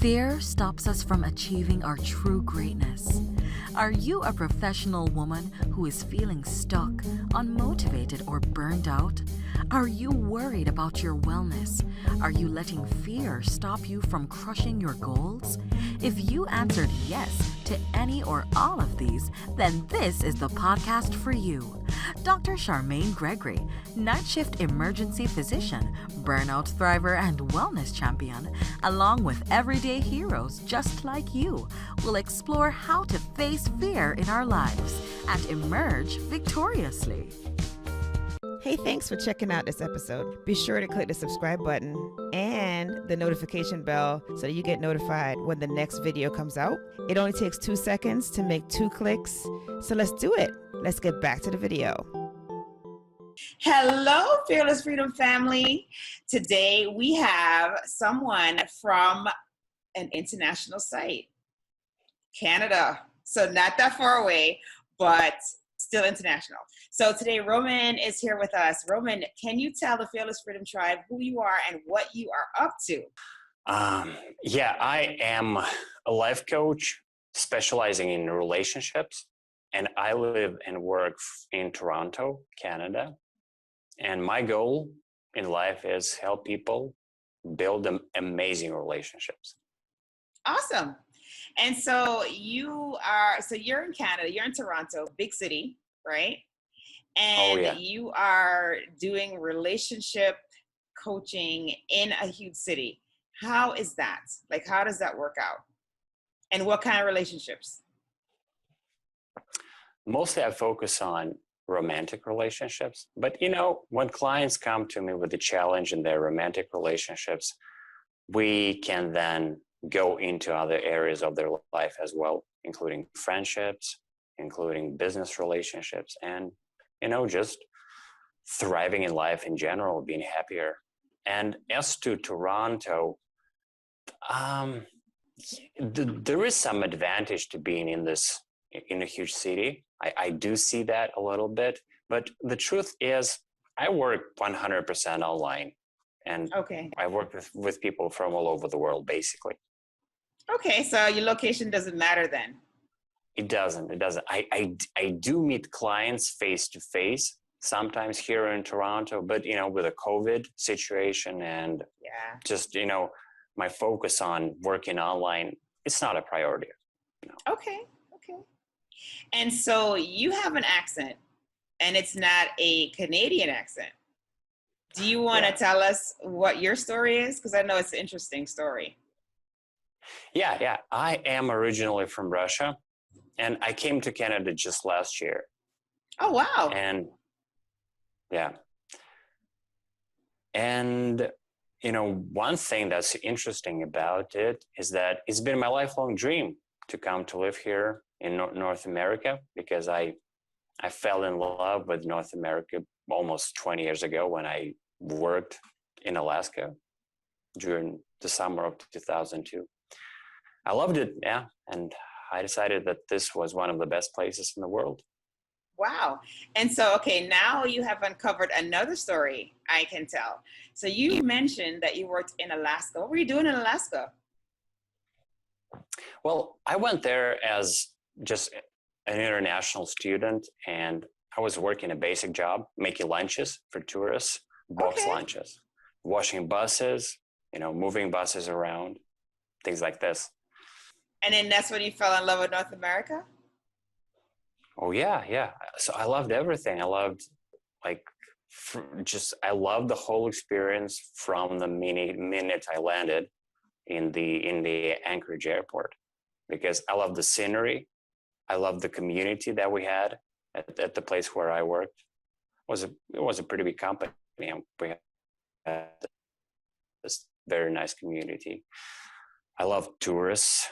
Fear stops us from achieving our true greatness. Are you a professional woman who is feeling stuck, unmotivated, or burned out? Are you worried about your wellness? Are you letting fear stop you from crushing your goals? If you answered yes to any or all of these, then this is the podcast for you. Dr. Charmaine Gregory, night shift emergency physician, burnout thriver, and wellness champion, along with everyday heroes just like you, will explore how to face fear in our lives and emerge victoriously. Hey, thanks for checking out this episode. Be sure to click the subscribe button and the notification bell so that you get notified when the next video comes out. It only takes 2 seconds to make 2 clicks. So let's do it. Let's get back to the video. Hello, Fearless Freedom family. Today we have someone from an international site, Canada. So not that far away, but still international. So today Roman is here with us. Roman, can you tell the Fearless Freedom Tribe who you are and what you are up to? I am a life coach specializing in relationships, and I live and work in Toronto, Canada. And my goal in life is help people build amazing relationships. Awesome. And so you're in Canada, you're in Toronto, big city, right? And you are doing relationship coaching in a huge city. How is that? Like, how does that work out? And what kind of relationships? Mostly I focus on romantic relationships, but when clients come to me with a challenge in their romantic relationships, we can then go into other areas of their life as well, including friendships, including business relationships, and just thriving in life in general, being happier. And as to Toronto, there is some advantage to being in a huge city. I do see that a little bit, but the truth is I work 100% online, and I work with people from all over the world, basically. Okay, so your location doesn't matter then? It doesn't. I do meet clients face to face, sometimes here in Toronto, but with a COVID situation and just my focus on working online, it's not a priority. Okay. And so you have an accent, and it's not a Canadian accent. Do you want to tell us what your story is? Because I know it's an interesting story. Yeah. I am originally from Russia, and I came to Canada just last year. Oh, wow. And one thing that's interesting about it is that it's been my lifelong dream to come to live here in North America, because I fell in love with North America almost 20 years ago when I worked in Alaska during the summer of 2002. I loved it, and I decided that this was one of the best places in the world. Wow. And so, now you have uncovered another story I can tell. So you mentioned that you worked in Alaska. What were you doing in Alaska? Well, I went there as just an international student, and I was working a basic job, making lunches for tourists, box lunches, washing buses, moving buses around, things like this. And then that's when you fell in love with North America? Oh, yeah. So I loved everything. I loved, I loved the whole experience from the minute I landed in the Anchorage airport, because I loved the scenery. I loved the community that we had at the place where I worked. It was a pretty big company. We had this very nice community. I love tourists.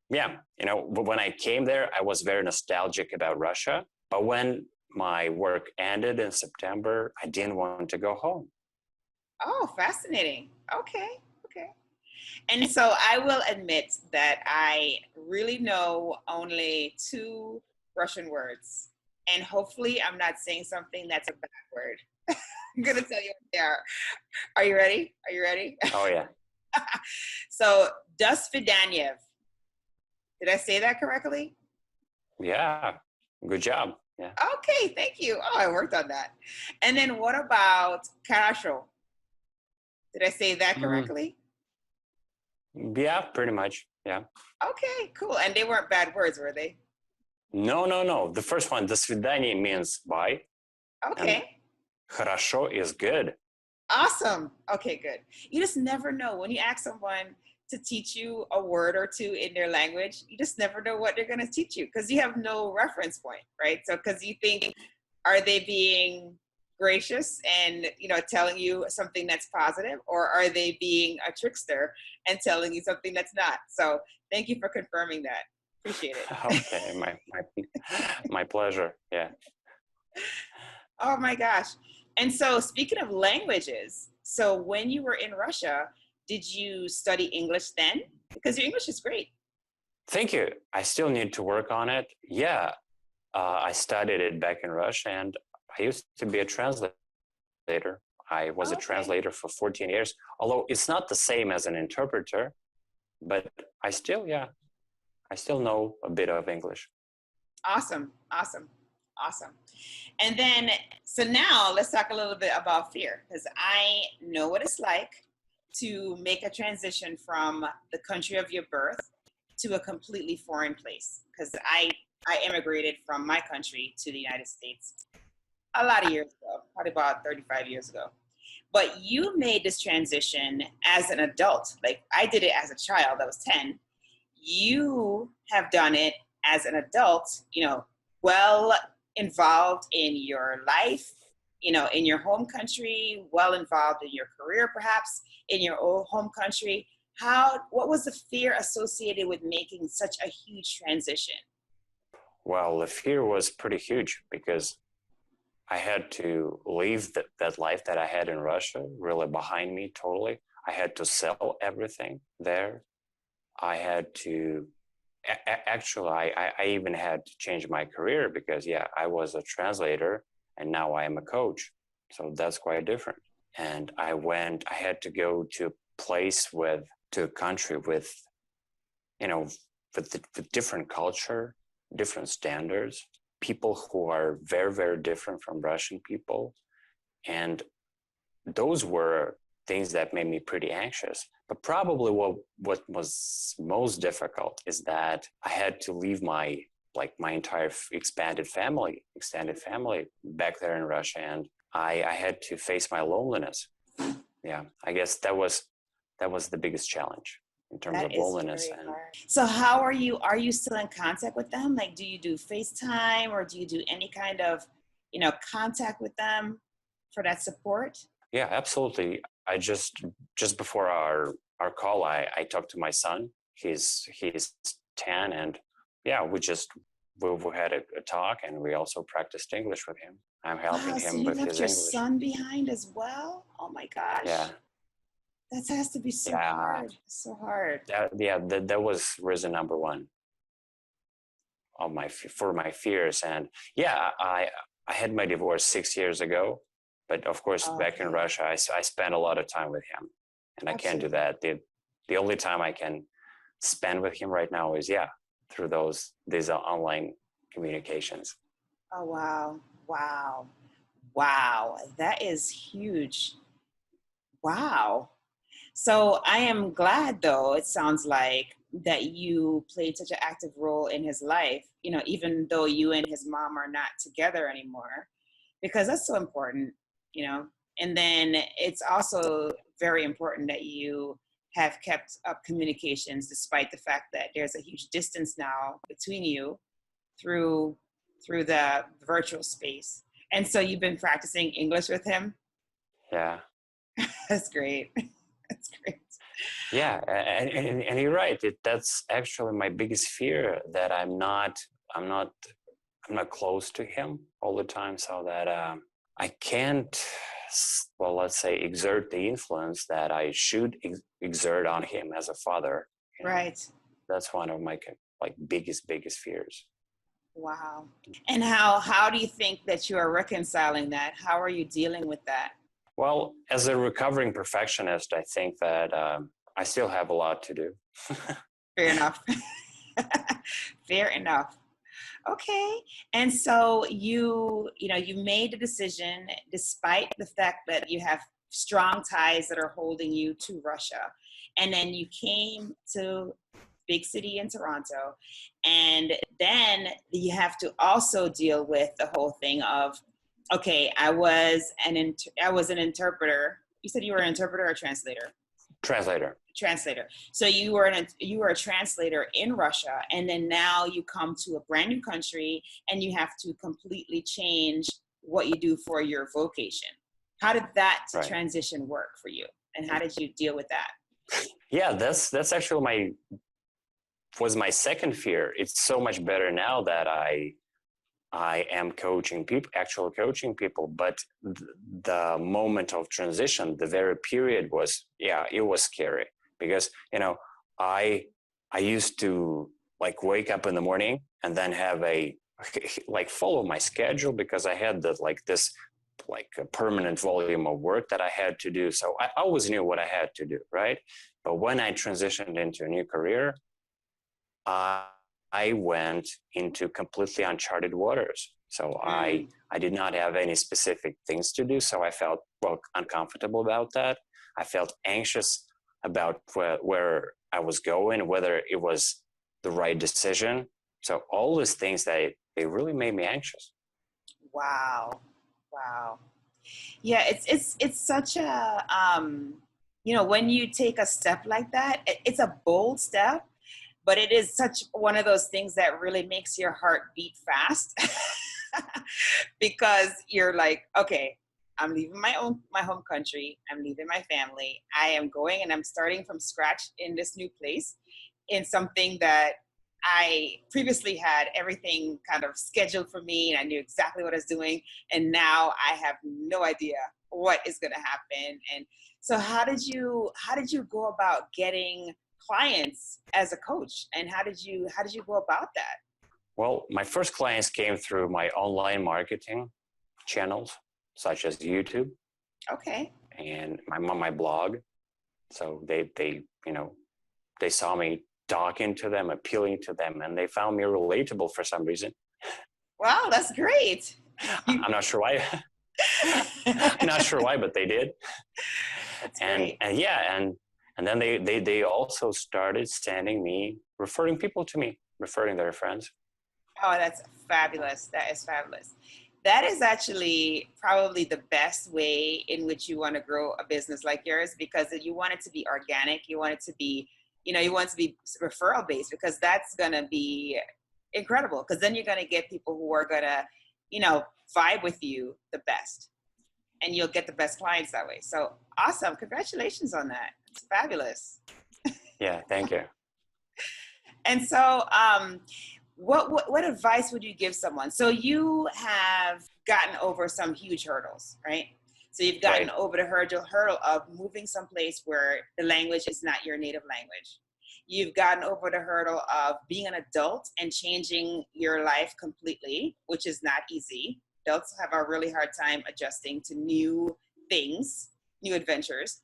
When I came there, I was very nostalgic about Russia. But when my work ended in September, I didn't want to go home. Oh, fascinating. Okay. And so I will admit that I really know only 2 Russian words. And hopefully I'm not saying something that's a bad word. I'm going to tell you what they are. Are you ready? Oh, yeah. So, do svidaniya. Did I say that correctly? Yeah, good job. Yeah. Okay, thank you. Oh, I worked on that. And then what about хорошо? Did I say that correctly? Yeah, pretty much. Yeah. Okay, cool. And they weren't bad words, were they? No. The first one, до свидания, means bye. Okay. Хорошо is good. Awesome. Okay, good. You just never know when you ask someone to teach you a word or two in their language, you just never know what they're going to teach you because you have no reference point, right? So, because you think, are they being gracious and, telling you something that's positive, or are they being a trickster and telling you something that's not? So, thank you for confirming that. Appreciate it. Okay, my pleasure. Yeah. Oh my gosh. And so, speaking of languages, so when you were in Russia, did you study English then? Because your English is great. Thank you. I still need to work on it. Yeah, I studied it back in Russia, and I used to be a translator. I was a translator for 14 years, although it's not the same as an interpreter, but I still know a bit of English. Awesome. And then, so now let's talk a little bit about fear, because I know what it's like to make a transition from the country of your birth to a completely foreign place. Because I immigrated from my country to the United States a lot of years ago, probably about 35 years ago. But you made this transition as an adult. Like I did it as a child, I was 10. You have done it as an adult, well involved in your life, in your home country, well involved in your career, perhaps in your old home country. What was the fear associated with making such a huge transition? Well, the fear was pretty huge because I had to leave that life that I had in Russia really behind me totally. I had to sell everything there. I had to, actually, I even had to change my career because, I was a translator and now I am a coach. So that's quite different. And I had to go to a country with different culture, different standards, people who are very, very different from Russian people. And those were things that made me pretty anxious. But probably what was most difficult is that I had to leave my entire extended family back there in Russia, and I had to face my loneliness. Yeah, I guess that was the biggest challenge in terms of loneliness. So how are you still in contact with them? Like, do you do FaceTime or do you do any kind of, contact with them for that support? Yeah, absolutely. I just before our call, I talked to my son. He's 10, and we had a talk, and we also practiced English with him. I'm helping him with his English. So you left your son behind as well? Oh my gosh. Yeah. That has to be so hard. So hard. That was reason number one for my fears. And I had my divorce 6 years ago, but of course back in Russia, I spent a lot of time with him, and I can't do that. The only time I can spend with him right now is through these online communications. Oh wow, that is huge. Wow. So I am glad, though, it sounds like, that you played such an active role in his life, even though you and his mom are not together anymore, because that's so important, And then it's also very important that you have kept up communications despite the fact that there's a huge distance now between you through the virtual space. And so you've been practicing English with him? Yeah. That's great. That's great. Yeah, and you're right. That's actually my biggest fear, that I'm not close to him all the time, so that I can't, let's say, exert the influence that I should exert on him as a father. Right. That's one of my biggest fears. Wow. And how do you think that you are reconciling that? How are you dealing with that? Well, as a recovering perfectionist, I think that I still have a lot to do. Fair enough. Fair enough. Okay. And so you made the decision despite the fact that you have strong ties that are holding you to Russia. And then you came to big city in Toronto. And then you have to also deal with the whole thing of, okay, I was an interpreter. You said you were an interpreter or translator? Translator. So you were a translator in Russia, and then now you come to a brand new country and you have to completely change what you do for your vocation. How did that transition work for you, and how did you deal with that? Yeah, that's actually was my second fear. It's so much better now that I am coaching people, but the moment of transition, the very period was, it was scary because, I used to like wake up in the morning and then have follow my schedule because I had this a permanent volume of work that I had to do. So I always knew what I had to do, right? But when I transitioned into a new career, I went into completely uncharted waters. So I did not have any specific things to do. So I felt uncomfortable about that. I felt anxious about where I was going, whether it was the right decision. So all these things they really made me anxious. Wow. Yeah, it's such a when you take a step like that, it's a bold step. But it is such one of those things that really makes your heart beat fast because you're like, okay, I'm leaving my home country. I'm leaving my family. I am going and I'm starting from scratch in this new place in something that I previously had everything kind of scheduled for me and I knew exactly what I was doing. And now I have no idea what is going to happen. And so how did you go about getting clients as a coach, and how did you go about that? Well, my first clients came through my online marketing channels such as YouTube. Okay. And my blog. So they saw me talking to them, appealing to them, and they found me relatable for some reason. Wow, that's great. I'm not sure why. I'm not sure why, but they did. That's great. And then they also started referring people to me, referring their friends. Oh, that's fabulous. That is fabulous. That is actually probably the best way in which you want to grow a business like yours, because you want it to be organic. You want it to be, you want it to be referral based, because that's going to be incredible. Because then you're going to get people who are going to, vibe with you the best, and you'll get the best clients that way. So awesome. Congratulations on that. It's fabulous. Yeah, thank you. And so, what advice would you give someone? So you have gotten over some huge hurdles, right? So you've gotten over the hurdle of moving someplace where the language is not your native language. You've gotten over the hurdle of being an adult and changing your life completely, which is not easy. Adults have a really hard time adjusting to new things, new adventures.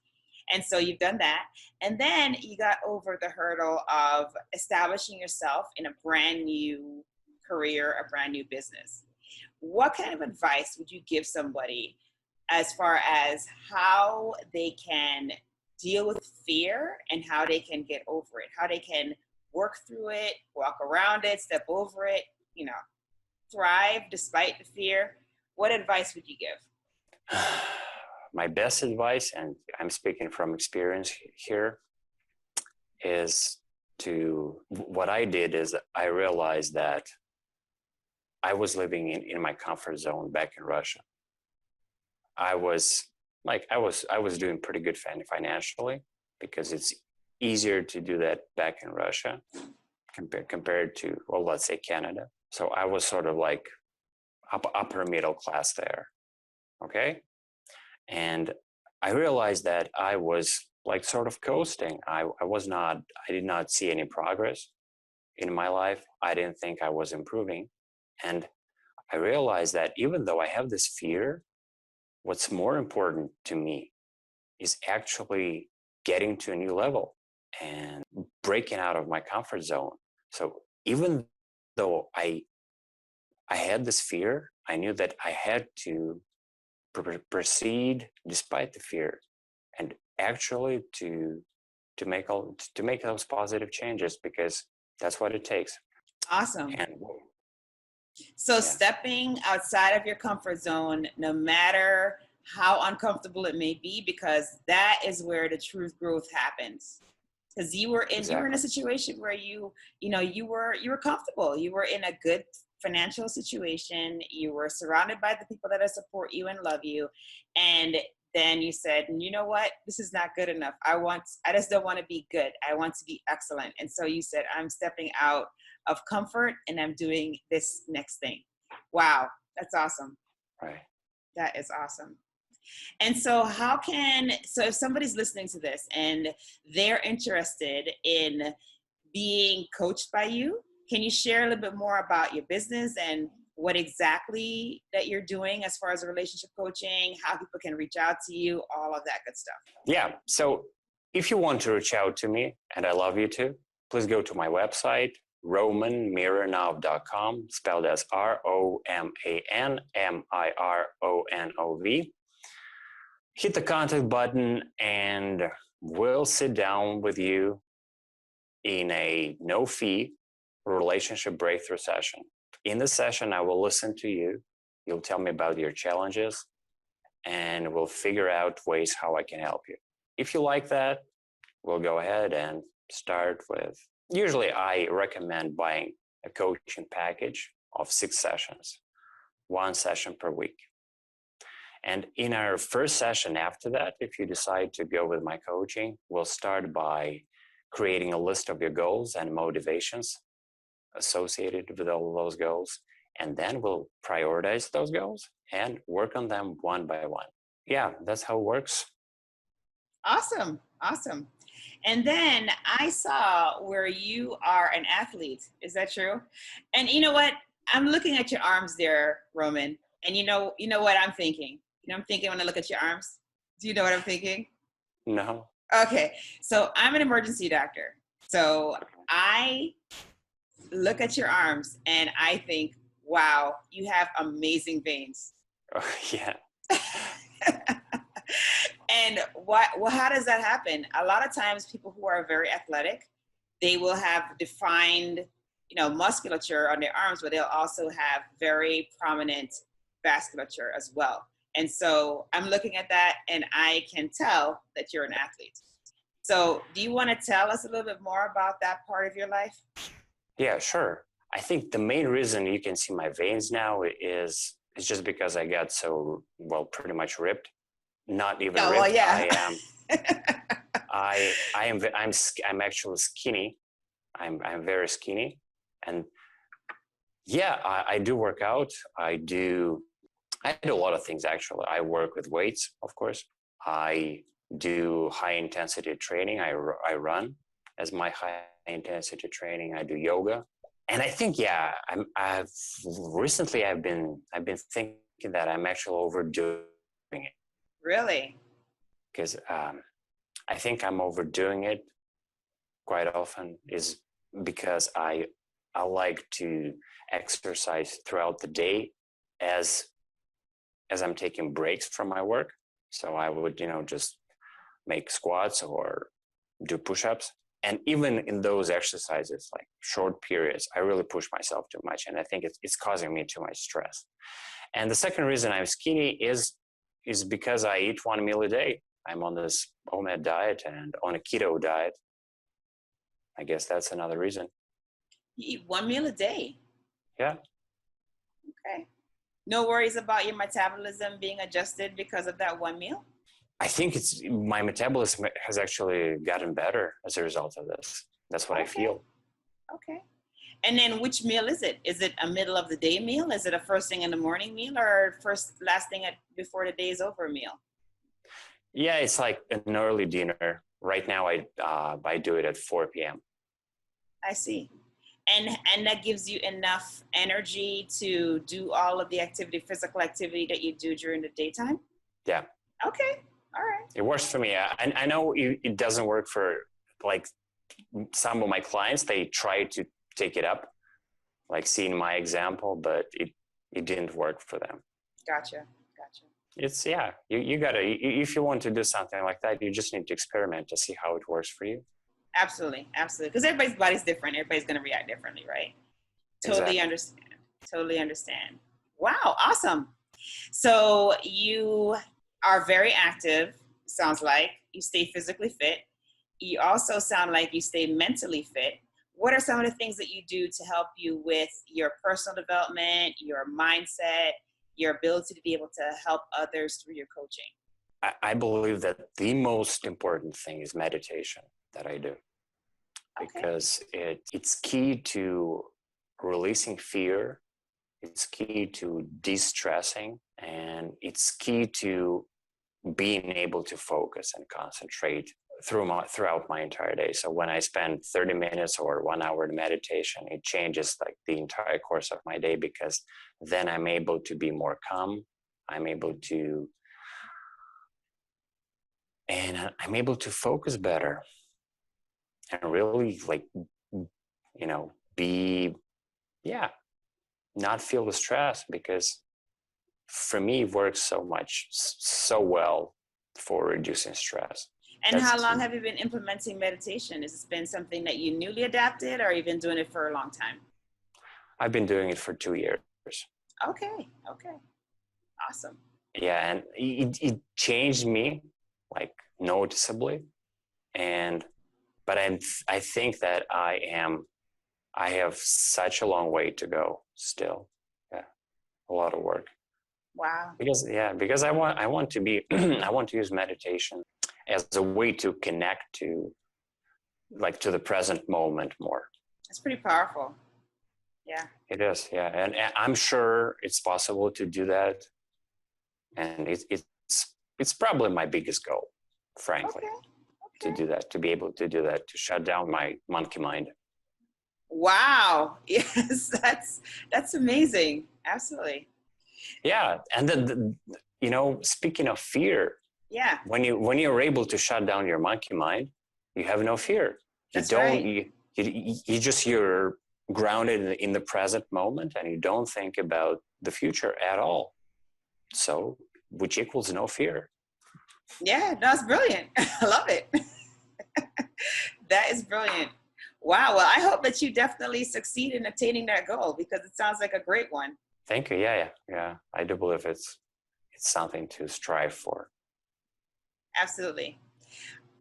And so you've done that. And then you got over the hurdle of establishing yourself in a brand new career, a brand new business. What kind of advice would you give somebody as far as how they can deal with fear and how they can get over it, how they can work through it, walk around it, step over it, thrive despite the fear? What advice would you give? My best advice, and I'm speaking from experience here, is what I did is I realized that I was living in my comfort zone back in Russia. I was doing pretty good financially, because it's easier to do that back in Russia compared to, let's say Canada. So I was sort of like upper middle class there. Okay. And I realized that I was like sort of coasting. I did not see any progress in my life. I didn't think I was improving. And I realized that even though I have this fear, what's more important to me is actually getting to a new level. and breaking out of my comfort zone. So even though I had this fear, I knew that I had to proceed despite the fear, and actually to make those positive changes, because that's what it takes. Awesome. And so stepping outside of your comfort zone, no matter how uncomfortable it may be, because that is where the true growth happens. Because you were in a situation where you were comfortable. You were in a good financial situation. You were surrounded by the people that support you and love you. And then you said, you know what, this is not good enough. I just don't want to be good. I want to be excellent. And so you said, I'm stepping out of comfort and I'm doing this next thing. Wow. That's awesome. Right. That is awesome. And so if somebody's listening to this and they're interested in being coached by you, can you share a little bit more about your business and what exactly that you're doing as far as relationship coaching, how people can reach out to you, all of that good stuff? Yeah. So if you want to reach out to me, and I love you too, please go to my website, RomanMironov.com, spelled as RomanMironov. Hit the contact button and we'll sit down with you in a no-fee relationship breakthrough session. In the session, I will listen to you. You'll tell me about your challenges, and we'll figure out ways how I can help you. If you like that, we'll go ahead and start with, usually I recommend buying a coaching package of 6 sessions, 1 session per week. And in our first session after that, if you decide to go with my coaching, we'll start by creating a list of your goals and motivations associated with all of those goals. And then we'll prioritize those goals and work on them one by one. Yeah, that's how it works. Awesome. Awesome. And then I saw where you are an athlete. Is that true? And you know what? I'm looking at your arms there, Roman. And you know what I'm thinking? I'm thinking when I look at your arms. Do you know what I'm thinking? No. Okay. So I'm an emergency doctor. So I look at your arms and I think, wow, you have amazing veins. Oh, yeah. And how does that happen? A lot of times people who are very athletic, they will have defined, musculature on their arms, but they'll also have very prominent vasculature as well. And so I'm looking at that and I can tell that you're an athlete. So do you want to tell us a little bit more about that part of your life? Yeah, sure. I think the main reason you can see my veins now is just because I got so, pretty much ripped. Not even ripped. Well, yeah. I'm actually skinny. I'm very skinny. And yeah, I do work out. I do a lot of things, actually. I work with weights, of course. I do high intensity training. I run as my high intensity training. I do yoga. And I think, I've been thinking that I'm actually overdoing it. Really? Because I think I'm overdoing it quite often, is because I like to exercise throughout the day as I'm taking breaks from my work. So I would, just make squats or do push-ups. And even in those exercises, like short periods, I really push myself too much. And I think it's causing me too much stress. And the second reason I'm skinny is because I eat 1 meal a day. I'm on this OMAD diet and on a keto diet. I guess that's another reason. You eat 1 meal a day? Yeah. Okay. No worries about your metabolism being adjusted because of that 1 meal? I think my metabolism has actually gotten better as a result of this. That's what I feel. Okay. And then which meal is it? Is it a middle of the day meal? Is it a first thing in the morning meal, or last thing before the day is over meal? Yeah, it's like an early dinner. Right now, I do it at 4 p.m. I see. And that gives you enough energy to do all of the physical activity that you do during the daytime? Yeah. Okay. All right. It works for me. I know it doesn't work for like some of my clients, they try to take it up, like seeing my example, but it didn't work for them. Gotcha. It's, yeah, you gotta, if you want to do something like that, you just need to experiment to see how it works for you. Absolutely. Because everybody's body's different. Everybody's going to react differently, right? Totally understand. Wow. Awesome. So you are very active, sounds like. You stay physically fit. You also sound like you stay mentally fit. What are some of the things that you do to help you with your personal development, your mindset, your ability to be able to help others through your coaching? I believe that the most important thing is meditation that I do, because it's key to releasing fear. It's key to de-stressing, and it's key to being able to focus and concentrate throughout my entire day. So when I spend 30 minutes or 1 hour in meditation, it changes like the entire course of my day, because then I'm able to be more calm. I'm able to focus better and really not feel the stress, because for me it works so well for reducing stress. And how long have you been implementing meditation? Has this been something that you newly adapted, or you've been doing it for a long time? I've been doing it for 2 years. Okay. Awesome. Yeah, and it changed me like noticeably, but I think that I have such a long way to go still. Yeah, a lot of work. Wow. Because I want to be I want to use meditation as a way to connect to the present moment more. It's pretty powerful. Yeah. It is, yeah, and I'm sure it's possible to do that, and it's probably my biggest goal, frankly, to do that, to be able to do that, to shut down my monkey mind. Wow. Yes, that's amazing. Absolutely. Yeah, and then speaking of fear, yeah, when you're able to shut down your monkey mind, you have no fear. You're grounded in the present moment, and you don't think about the future at all. So, which equals no fear. Yeah, that's brilliant. I love it. That is brilliant. Wow. Well, I hope that you definitely succeed in attaining that goal, because it sounds like a great one. Thank you. Yeah. I do believe it's something to strive for. Absolutely.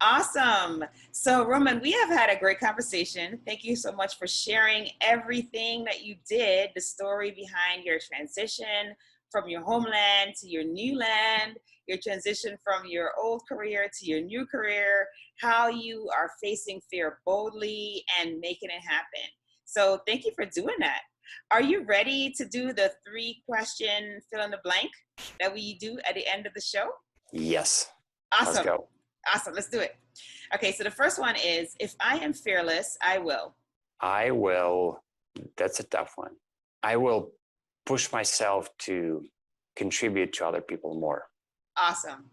Awesome. So, Roman, we have had a great conversation. Thank you so much for sharing everything that you did, the story behind your transition from your homeland to your new land, your transition from your old career to your new career, how you are facing fear boldly and making it happen. So thank you for doing that. Are you ready to do the 3-question fill in the blank that we do at the end of the show? Yes. Awesome. Let's go. Awesome. Let's do it. Okay. So the first one is, if I am fearless, I will. That's a tough one. I will push myself to contribute to other people more. Awesome.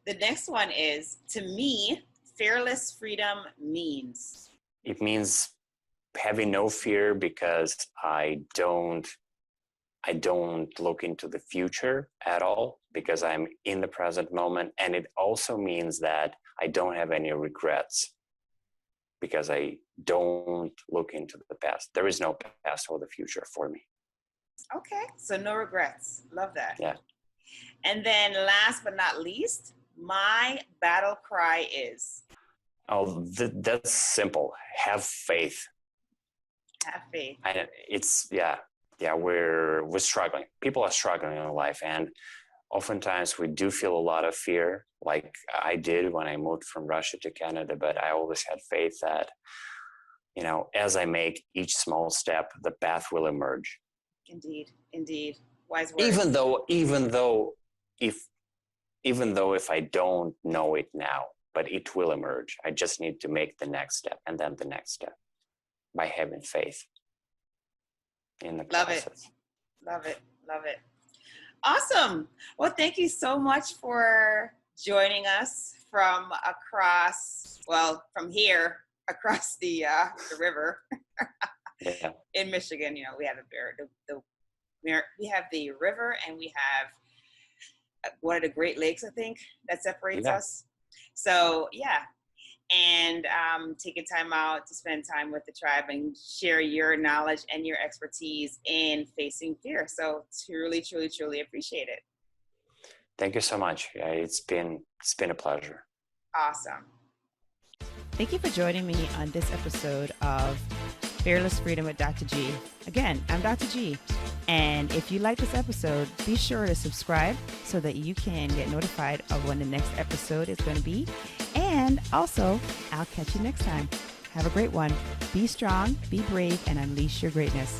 The next one is, to me, fearless freedom means. It means having no fear, because I don't look into the future at all, because I'm in the present moment. And it also means that I don't have any regrets, because I don't look into the past. There is no past or the future for me. Okay, so no regrets. Love that. Yeah. And then last but not least, my battle cry is? Oh, that's simple. Have faith. Have faith. We're struggling. People are struggling in life, and oftentimes we do feel a lot of fear, like I did when I moved from Russia to Canada, but I always had faith that, as I make each small step, the path will emerge. Indeed. Wise words. Even though if I don't know it now, but it will emerge. I just need to make the next step, and then the next step, by having faith in the process. Love it. Awesome. Well, thank you so much for joining us from across, well, from here across the river Yeah. in Michigan. You know, we have we have the river, and we have one of the Great Lakes, I think, that separates us. So yeah, and taking time out to spend time with the tribe and share your knowledge and your expertise in facing fear. So truly, truly, truly appreciate it. Thank you so much. Yeah, it's been a pleasure. Awesome. Thank you for joining me on this episode of Fearless Freedom with Dr. G. Again, I'm Dr. G. And if you like this episode, be sure to subscribe so that you can get notified of when the next episode is going to be. And also, I'll catch you next time. Have a great one. Be strong, be brave, and unleash your greatness.